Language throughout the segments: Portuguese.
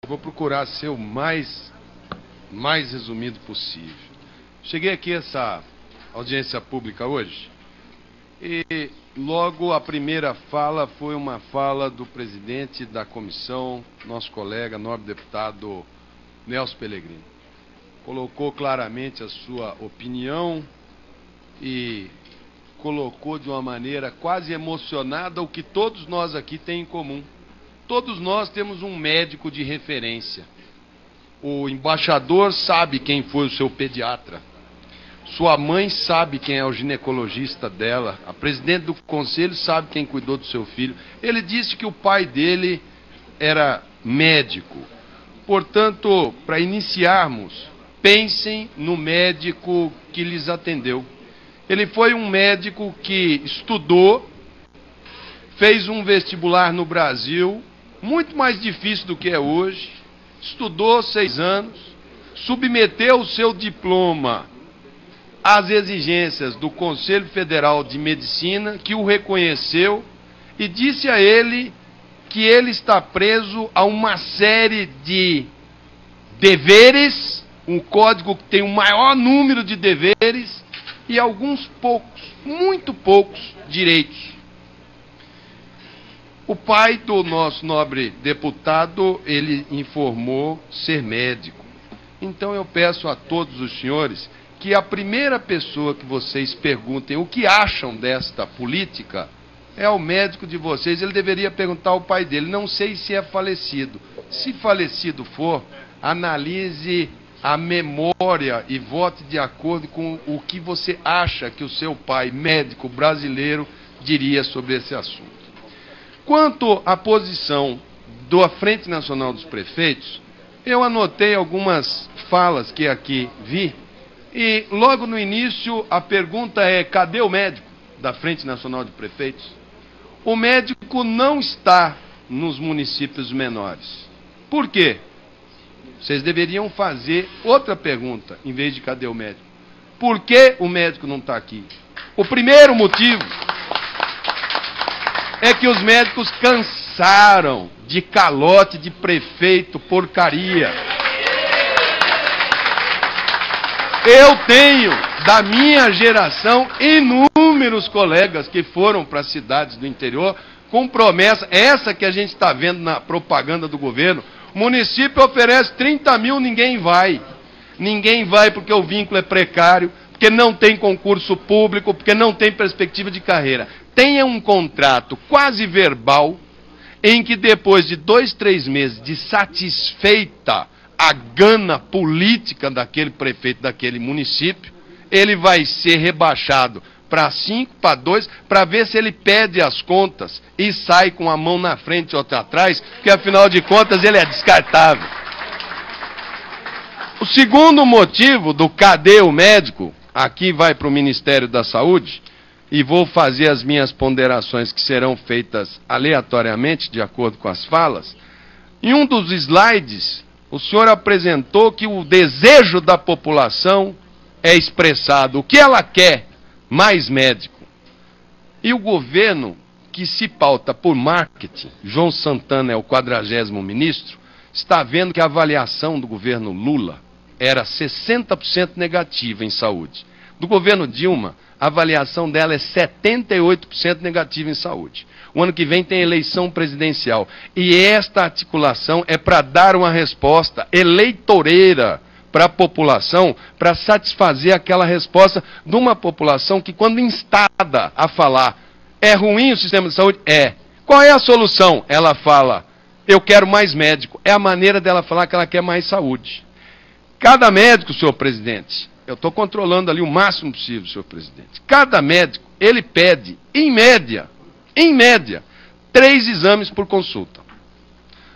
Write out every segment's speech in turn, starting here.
Vou procurar ser o mais resumido possível. Cheguei aqui a essa audiência pública hoje e logo a primeira fala foi uma fala do presidente da comissão, nosso colega, nobre deputado Nelson Pellegrino. Colocou claramente a sua opinião e colocou de uma maneira quase emocionada o que todos nós aqui temos em comum. Todos nós temos um médico de referência. O embaixador sabe quem foi o seu pediatra. Sua mãe sabe quem é o ginecologista dela. A presidente do conselho sabe quem cuidou do seu filho. Ele disse que o pai dele era médico. Portanto, para iniciarmos, pensem no médico que lhes atendeu. Ele foi um médico que estudou, fez um vestibular no Brasil, muito mais difícil do que é hoje, estudou 6 anos, submeteu o seu diploma às exigências do Conselho Federal de Medicina, que o reconheceu e disse a ele que ele está preso a uma série de deveres, um código que tem o maior número de deveres e alguns poucos, muito poucos direitos. O pai do nosso nobre deputado, ele informou ser médico. Então eu peço a todos os senhores que a primeira pessoa que vocês perguntem o que acham desta política é o médico de vocês. Ele deveria perguntar ao pai dele, não sei se é falecido. Se falecido for, analise a memória e vote de acordo com o que você acha que o seu pai, médico brasileiro, diria sobre esse assunto. Quanto à posição da Frente Nacional dos Prefeitos, eu anotei algumas falas que aqui vi, e logo no início a pergunta é, cadê o médico da Frente Nacional de Prefeitos? O médico não está nos municípios menores. Por quê? Vocês deveriam fazer outra pergunta, em vez de cadê o médico? Por que o médico não está aqui? O primeiro motivo é que os médicos cansaram de calote de prefeito, porcaria. Eu tenho, da minha geração, inúmeros colegas que foram para cidades do interior com promessa, essa que a gente está vendo na propaganda do governo. O município oferece 30 mil, ninguém vai. Ninguém vai porque o vínculo é precário, porque não tem concurso público, porque não tem perspectiva de carreira. Tenha um contrato quase verbal, em que depois de 2, 3 meses de satisfeita a gana política daquele prefeito daquele município, ele vai ser rebaixado para 5, para 2, para ver se ele pede as contas e sai com a mão na frente e outra atrás, porque afinal de contas ele é descartável. O segundo motivo do cadê o médico, aqui vai para o Ministério da Saúde, e vou fazer as minhas ponderações que serão feitas aleatoriamente, de acordo com as falas. Em um dos slides, o senhor apresentou que o desejo da população é expressado. O que ela quer? Mais médico. E o governo, que se pauta por marketing, João Santana é o 40º ministro, está vendo que a avaliação do governo Lula era 60% negativa em saúde. Do governo Dilma, a avaliação dela é 78% negativa em saúde. O ano que vem tem eleição presidencial. E esta articulação é para dar uma resposta eleitoreira para a população, para satisfazer aquela resposta de uma população que, quando instada a falar, é ruim o sistema de saúde? É. Qual é a solução? Ela fala, eu quero mais médico. É a maneira dela falar que ela quer mais saúde. Cada médico, senhor presidente, eu estou controlando ali o máximo possível, senhor presidente. Cada médico, ele pede, em média, 3 exames por consulta.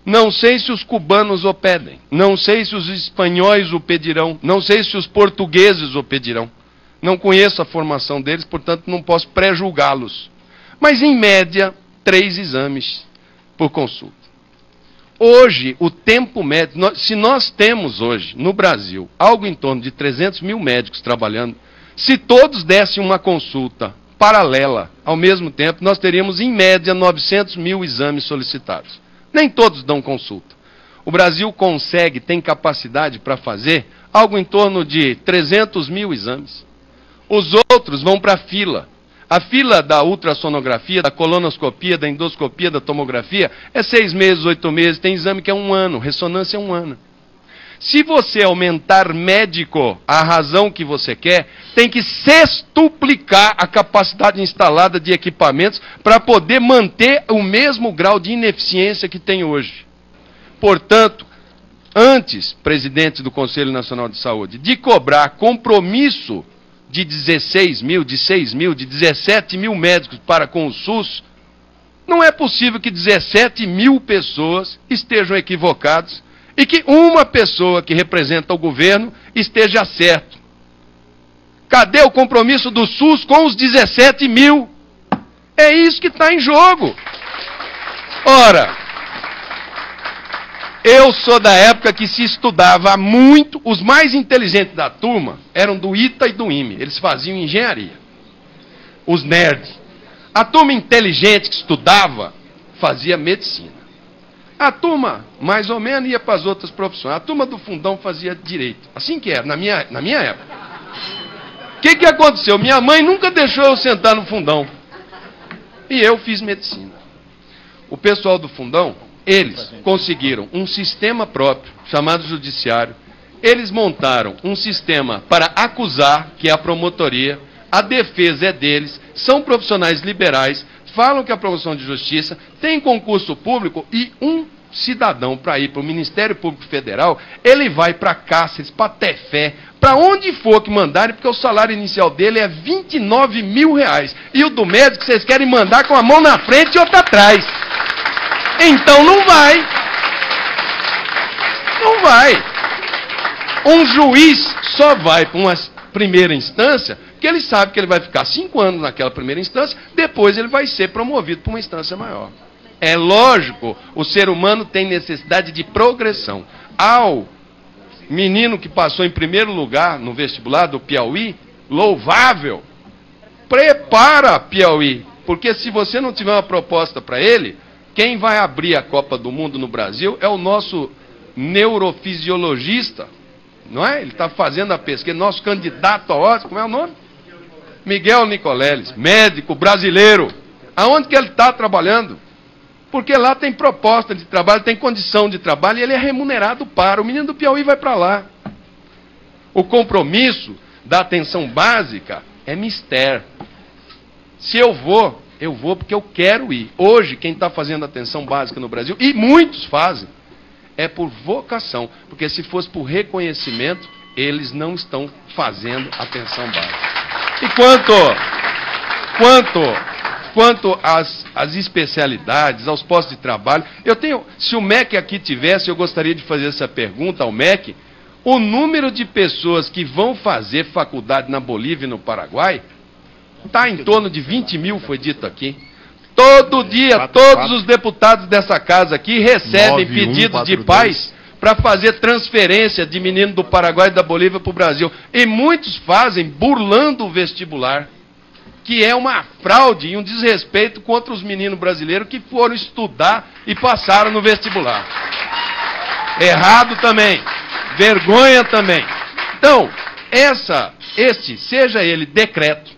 Não sei se os cubanos o pedem, não sei se os espanhóis o pedirão, não sei se os portugueses o pedirão. Não conheço a formação deles, portanto não posso pré-julgá-los. Mas, em média, 3 exames por consulta. Hoje, o tempo médio, se nós temos hoje, no Brasil, algo em torno de 300 mil médicos trabalhando, se todos dessem uma consulta paralela ao mesmo tempo, nós teríamos, em média, 900 mil exames solicitados. Nem todos dão consulta. O Brasil consegue, tem capacidade para fazer algo em torno de 300 mil exames. Os outros vão para a fila. A fila da ultrassonografia, da colonoscopia, da endoscopia, da tomografia é 6 meses, 8 meses, tem exame que é 1 ano, ressonância é 1 ano. Se você aumentar médico a razão que você quer, tem que sextuplicar a capacidade instalada de equipamentos para poder manter o mesmo grau de ineficiência que tem hoje. Portanto, antes, presidente do Conselho Nacional de Saúde, de cobrar compromisso de 16 mil, de 6 mil, de 17 mil médicos para com o SUS, não é possível que 17 mil pessoas estejam equivocadas e que uma pessoa que representa o governo esteja certo. Cadê o compromisso do SUS com os 17 mil? É isso que está em jogo. Ora, eu sou da época que se estudava muito, os mais inteligentes da turma eram do ITA e do IME, eles faziam engenharia. Os nerds. A turma inteligente que estudava fazia medicina. A turma, mais ou menos, ia para as outras profissões. A turma do fundão fazia direito. Assim que era, na minha época. O que aconteceu? Minha mãe nunca deixou eu sentar no fundão. E eu fiz medicina. O pessoal do fundão, eles conseguiram um sistema próprio, chamado judiciário. Eles montaram um sistema para acusar, que é a promotoria. A defesa é deles, são profissionais liberais, falam que a promoção de justiça tem concurso público e um cidadão para ir para o Ministério Público Federal, ele vai para Cáceres, para Tefé, para onde for que mandarem, porque o salário inicial dele é 29 mil reais. E o do médico vocês querem mandar com a mão na frente e outra atrás. Então não vai. Não vai. Um juiz só vai para uma primeira instância, porque ele sabe que ele vai ficar 5 anos naquela primeira instância, depois ele vai ser promovido para uma instância maior. É lógico, o ser humano tem necessidade de progressão. Ao menino que passou em primeiro lugar no vestibular do Piauí, louvável, prepara Piauí, porque se você não tiver uma proposta para ele, quem vai abrir a Copa do Mundo no Brasil é o nosso neurofisiologista, não é? Ele está fazendo a pesquisa, nosso candidato a Oscar, como é o nome? Miguel Nicoleles, médico brasileiro. Aonde que ele está trabalhando? Porque lá tem proposta de trabalho, tem condição de trabalho e ele é remunerado para. O menino do Piauí vai para lá. O compromisso da atenção básica é mistério. Se eu vou porque eu quero ir. Hoje, quem está fazendo atenção básica no Brasil, e muitos fazem, é por vocação. Porque se fosse por reconhecimento, eles não estão fazendo atenção básica. E quanto às especialidades, aos postos de trabalho, se o MEC aqui tivesse, eu gostaria de fazer essa pergunta ao MEC, o número de pessoas que vão fazer faculdade na Bolívia e no Paraguai está em torno de 20 mil, foi dito aqui. Todo dia, todos os deputados dessa casa aqui recebem pedidos de pais para fazer transferência de menino do Paraguai e da Bolívia para o Brasil. E muitos fazem burlando o vestibular, que é uma fraude e um desrespeito contra os meninos brasileiros que foram estudar e passaram no vestibular. Errado também. Vergonha também. Então, seja ele decreto,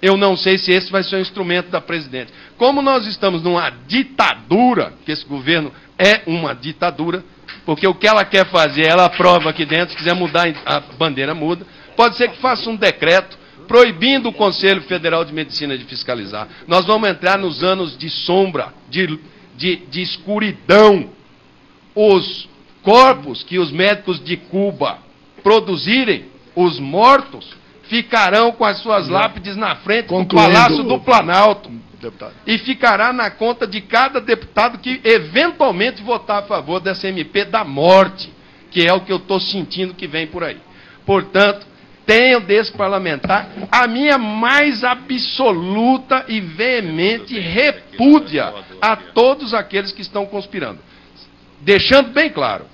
eu não sei se esse vai ser o instrumento da presidente. Como nós estamos numa ditadura, que esse governo é uma ditadura, porque o que ela quer fazer, ela aprova aqui dentro, se quiser mudar a bandeira, muda. Pode ser que faça um decreto proibindo o Conselho Federal de Medicina de fiscalizar. Nós vamos entrar nos anos de sombra, de escuridão. Os corpos que os médicos de Cuba produzirem, os mortos, ficarão com as suas lápides na frente do Palácio do Planalto. Deputado. E ficará na conta de cada deputado que eventualmente votar a favor dessa MP da morte, que é o que eu estou sentindo que vem por aí. Portanto, tenho desse parlamentar a minha mais absoluta e veemente repúdia a todos aqueles que estão conspirando. Deixando bem claro,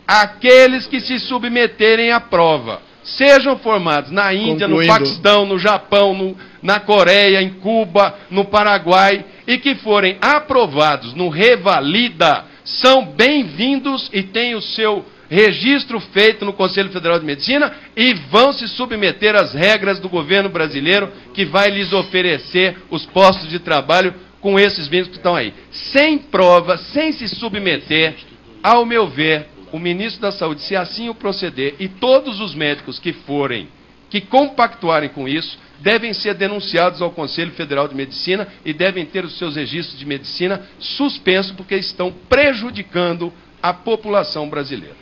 aqueles que se submeterem à prova, sejam formados na Índia, no Paquistão, no Japão, na Coreia, em Cuba, no Paraguai, e que forem aprovados no Revalida, são bem-vindos e têm o seu registro feito no Conselho Federal de Medicina e vão se submeter às regras do governo brasileiro, que vai lhes oferecer os postos de trabalho com esses médicos que estão aí. Sem prova, sem se submeter, ao meu ver, o ministro da Saúde, se assim o proceder, e todos os médicos que compactuarem com isso, devem ser denunciados ao Conselho Federal de Medicina e devem ter os seus registros de medicina suspensos, porque estão prejudicando a população brasileira.